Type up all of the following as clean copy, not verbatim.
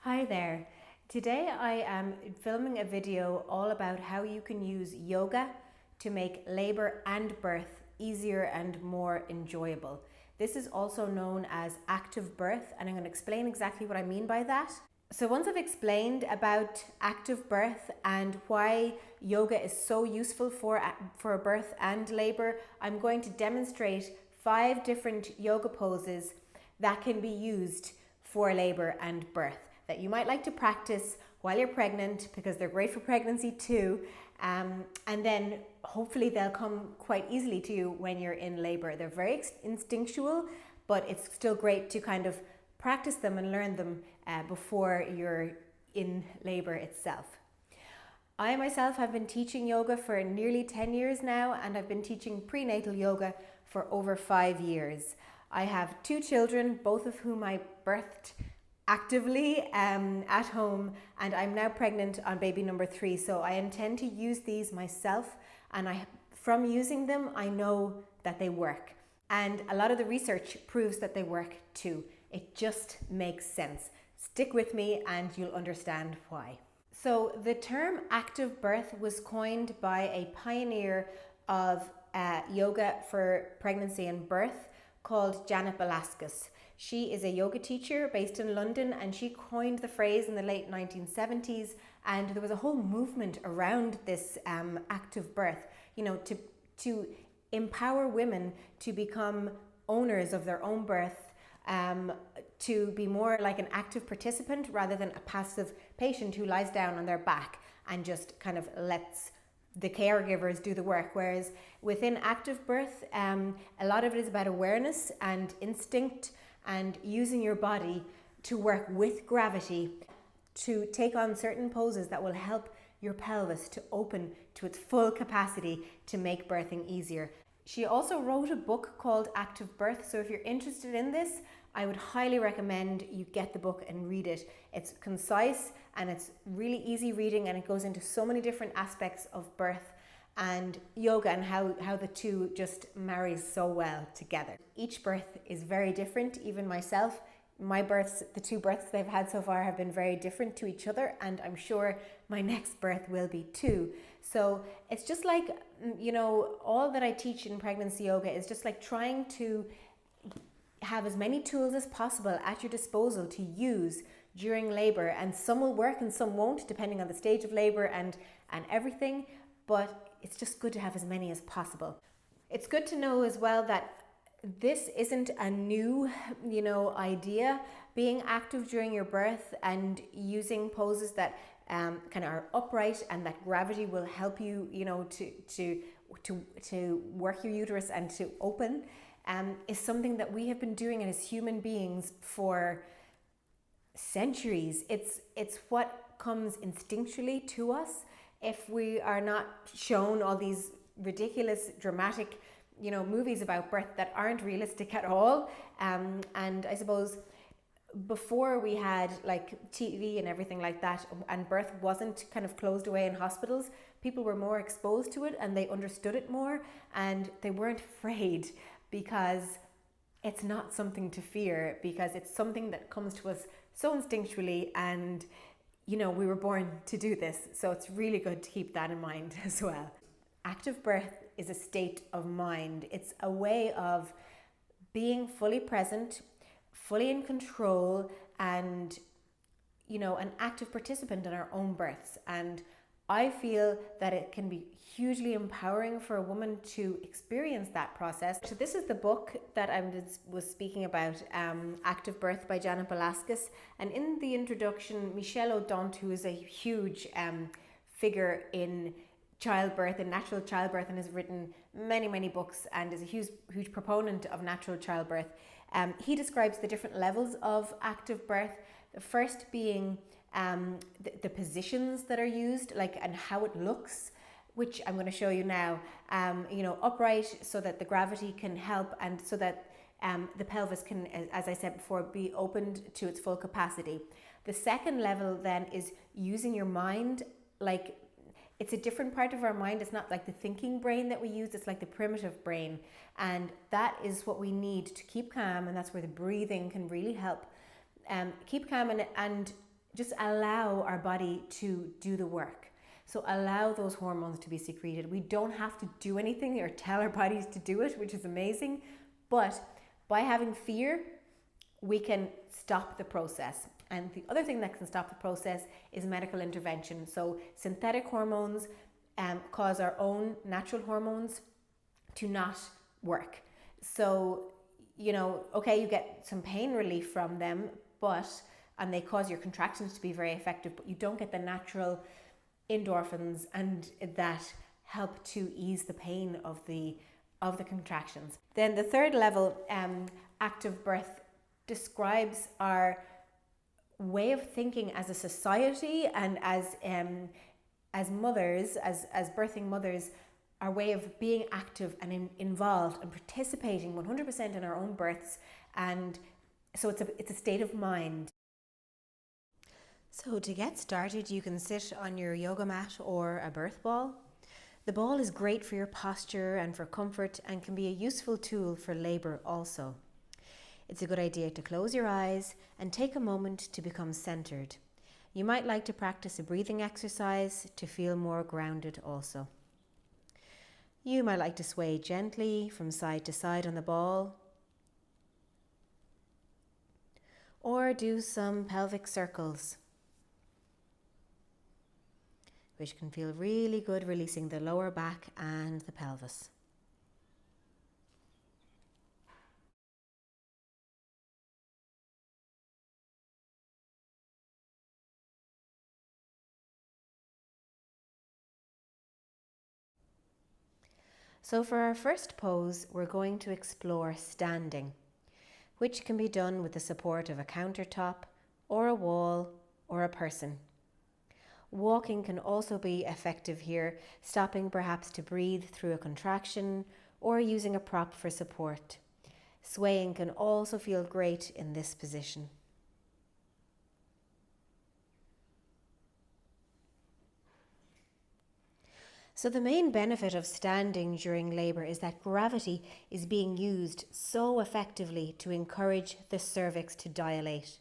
Hi there. Today I am filming a video all about how you can use yoga to make labor and birth easier and more enjoyable. This is also known as active birth, and I'm going to explain exactly what I mean by that. So once I've explained about active birth and why yoga is so useful for birth and labor, I'm going to demonstrate 5 different yoga poses that can be used for labor and birth that you might like to practice while you're pregnant, because they're great for pregnancy too. And then hopefully they'll come quite easily to you when you're in labor. They're very instinctual, but it's still great to kind of practice them and learn them before you're in labor itself. I myself have been teaching yoga for nearly 10 years now, and I've been teaching prenatal yoga for over 5 years. I have 2 children, both of whom I birthed actively at home, and I'm now pregnant on baby number 3, so I intend to use these myself, and from using them I know that they work, and a lot of the research proves that they work too. It just makes sense. Stick with me and you'll understand why. So the term active birth was coined by a pioneer of yoga for pregnancy and birth called Janet Velasquez. She is a yoga teacher based in London, and she coined the phrase in the late 1970s, and there was a whole movement around this active birth, to empower women to become owners of their own birth, to be more like an active participant rather than a passive patient who lies down on their back and just kind of lets the caregivers do the work. Whereas within active birth, a lot of it is about awareness and instinct and using your body to work with gravity to take on certain poses that will help your pelvis to open to its full capacity to make birthing easier. She also wrote a book called Active Birth, so if you're interested in this, I would highly recommend you get the book and read it. It's concise and it's really easy reading, and it goes into so many different aspects of birth and yoga and how the two just marry so well together. Each birth is very different. Even myself, my births, the 2 births I've had so far have been very different to each other, and I'm sure my next birth will be too. So it's just like, all that I teach in pregnancy yoga is just like trying to have as many tools as possible at your disposal to use during labor, and some will work and some won't depending on the stage of labor and everything, but it's just good to have as many as possible. It's good to know as well that this isn't a new, idea. Being active during your birth and using poses that kind of are upright and that gravity will help you, to work your uterus and to open, is something that we have been doing as human beings for centuries. It's what comes instinctually to us. If we are not shown all these ridiculous, dramatic, movies about birth that aren't realistic at all, and I suppose before we had like TV and everything like that, and birth wasn't kind of closed away in hospitals, people were more exposed to it and they understood it more, and they weren't afraid, because it's not something to fear, because it's something that comes to us so instinctually, and we were born to do this. So it's really good to keep that in mind as well. Active birth is a state of mind. It's a way of being fully present, fully in control, and an active participant in our own births. And I feel that it can be hugely empowering for a woman to experience that process. So this is the book that I was speaking about, Active Birth by Janet Velasquez. And in the introduction, Michelle O'Donnell, who is a huge figure in childbirth and natural childbirth, and has written many, many books and is a huge proponent of natural childbirth, he describes the different levels of active birth. The first being the positions that are used, and how it looks, which I'm going to show you now. Upright, so that the gravity can help, and so that the pelvis can, as I said before, be opened to its full capacity. The second level then is using your mind. It's a different part of our mind. It's not like the thinking brain that we use, it's like the primitive brain, and that is what we need to keep calm, and that's where the breathing can really help. Keep calm and just allow our body to do the work. So allow those hormones to be secreted. We don't have to do anything or tell our bodies to do it, which is amazing. But by having fear, we can stop the process. And the other thing that can stop the process is medical intervention. So synthetic hormones cause our own natural hormones to not work. So, okay, you get some pain relief from them, and they cause your contractions to be very effective, but you don't get the natural endorphins and that help to ease the pain of the contractions. Then the third level, active birth, describes our way of thinking as a society and as mothers, as birthing mothers, our way of being active and involved and participating 100% in our own births. And so it's a state of mind. So to get started, you can sit on your yoga mat or a birth ball. The ball is great for your posture and for comfort and can be a useful tool for labour also. It's a good idea to close your eyes and take a moment to become centred. You might like to practice a breathing exercise to feel more grounded also. You might like to sway gently from side to side on the ball, or do some pelvic circles, which can feel really good, releasing the lower back and the pelvis. So for our first pose, we're going to explore standing, which can be done with the support of a countertop or a wall or a person. Walking can also be effective here, stopping perhaps to breathe through a contraction or using a prop for support. Swaying can also feel great in this position. So the main benefit of standing during labour is that gravity is being used so effectively to encourage the cervix to dilate.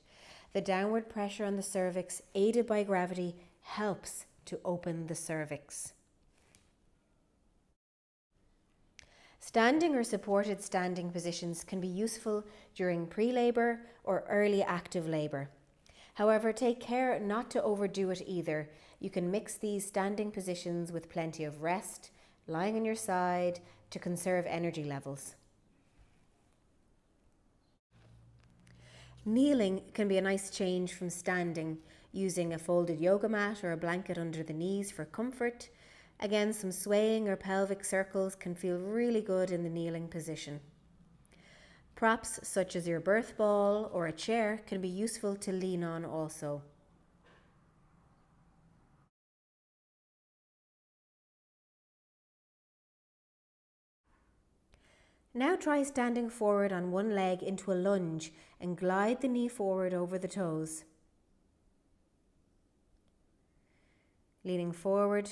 The downward pressure on the cervix, aided by gravity, helps to open the cervix. Standing or supported standing positions can be useful during pre-labour or early active labour. However, take care not to overdo it either. You can mix these standing positions with plenty of rest, lying on your side to conserve energy levels. Kneeling can be a nice change from standing, using a folded yoga mat or a blanket under the knees for comfort. Again, some swaying or pelvic circles can feel really good in the kneeling position. Props such as your birth ball or a chair can be useful to lean on also. Now try standing forward on one leg into a lunge and glide the knee forward over the toes. Leaning forward,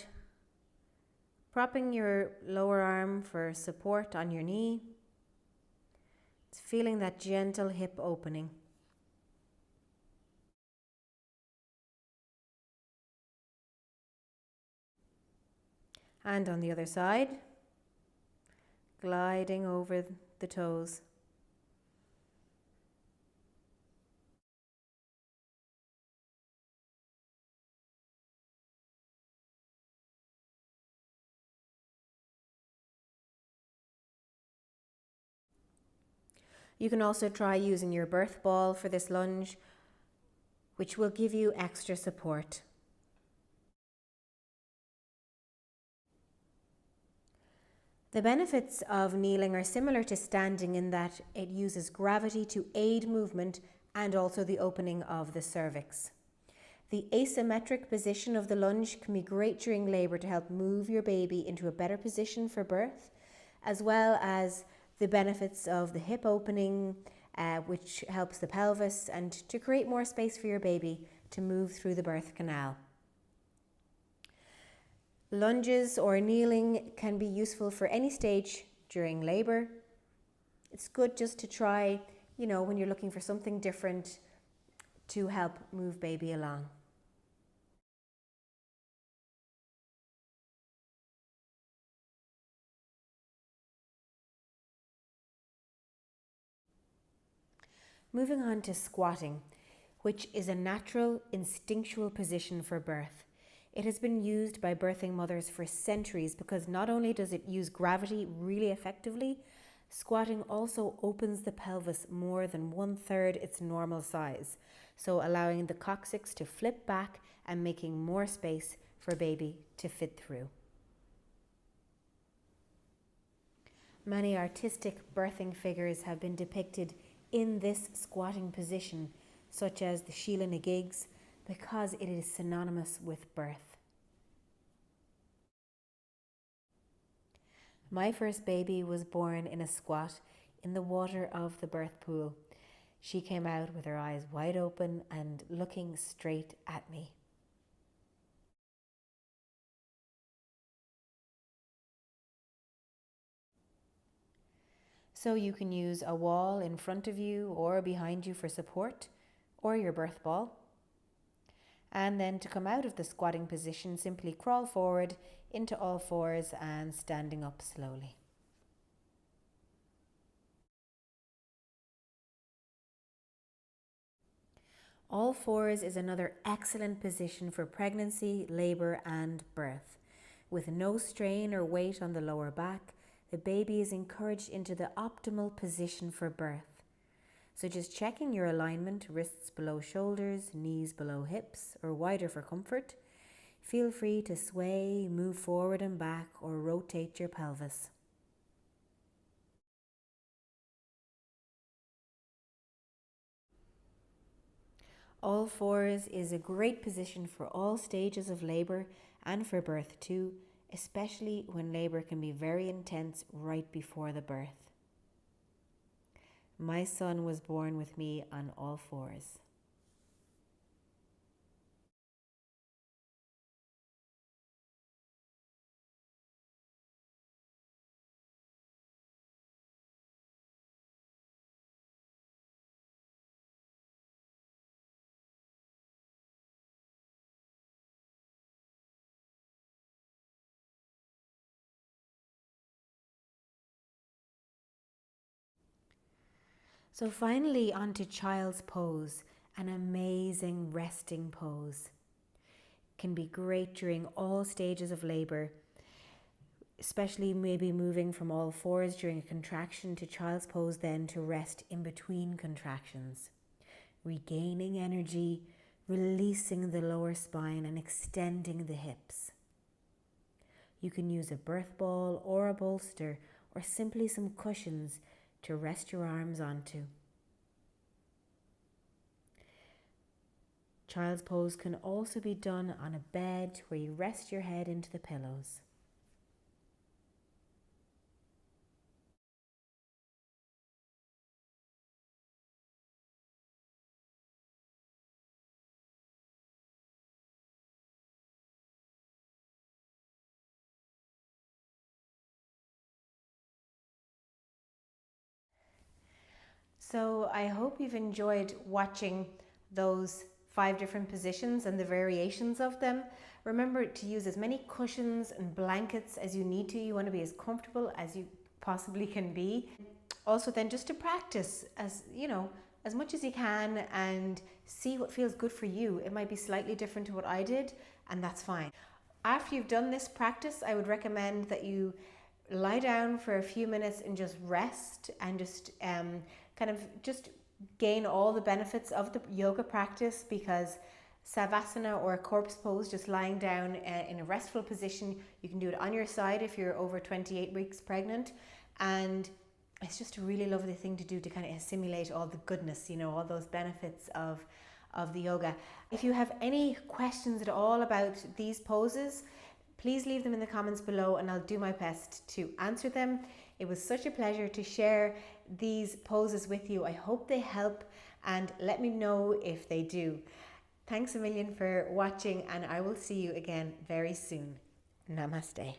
propping your lower arm for support on your knee. It's feeling that gentle hip opening. And on the other side, gliding over the toes. You can also try using your birth ball for this lunge, which will give you extra support. The benefits of kneeling are similar to standing in that it uses gravity to aid movement and also the opening of the cervix. The asymmetric position of the lunge can be great during labour to help move your baby into a better position for birth, as well as the benefits of the hip opening, which helps the pelvis, and to create more space for your baby to move through the birth canal. Lunges or kneeling can be useful for any stage during labour. It's good just to try, when you're looking for something different to help move baby along. Moving on to squatting, which is a natural, instinctual position for birth. It has been used by birthing mothers for centuries because not only does it use gravity really effectively, squatting also opens the pelvis more than 1/3 its normal size, so allowing the coccyx to flip back and making more space for baby to fit through. Many artistic birthing figures have been depicted in this squatting position, such as the Sheila na gigs, because it is synonymous with birth. My first baby was born in a squat in the water of the birth pool. She came out with her eyes wide open and looking straight at me. So you can use a wall in front of you or behind you for support, or your birth ball. And then to come out of the squatting position, simply crawl forward into all fours and standing up slowly. All fours is another excellent position for pregnancy, labour and birth. With no strain or weight on the lower back, the baby is encouraged into the optimal position for birth. So just checking your alignment, wrists below shoulders, knees below hips, or wider for comfort. Feel free to sway, move forward and back, or rotate your pelvis. All fours is a great position for all stages of labour and for birth too, especially when labour can be very intense right before the birth. My son was born with me on all fours. So finally onto child's pose, an amazing resting pose. Can be great during all stages of labour, especially maybe moving from all fours during a contraction to child's pose, then to rest in between contractions. Regaining energy, releasing the lower spine and extending the hips. You can use a birth ball or a bolster or simply some cushions to rest your arms onto. Child's pose can also be done on a bed where you rest your head into the pillows. So I hope you've enjoyed watching those 5 different positions and the variations of them. Remember to use as many cushions and blankets as you need to. You want to be as comfortable as you possibly can be. Also then just to practice as much as you can and see what feels good for you. It might be slightly different to what I did, and that's fine. After you've done this practice, I would recommend that you lie down for a few minutes and just rest and just just gain all the benefits of the yoga practice, because Savasana or corpse pose, just lying down in a restful position, you can do it on your side if you're over 28 weeks pregnant, and it's just a really lovely thing to do to kind of assimilate all the goodness, all those benefits of the yoga. If you have any questions at all about these poses, please leave them in the comments below and I'll do my best to answer them. It was such a pleasure to share these poses with you. I hope they help, and let me know if they do. Thanks a million for watching, and I will see you again very soon. Namaste.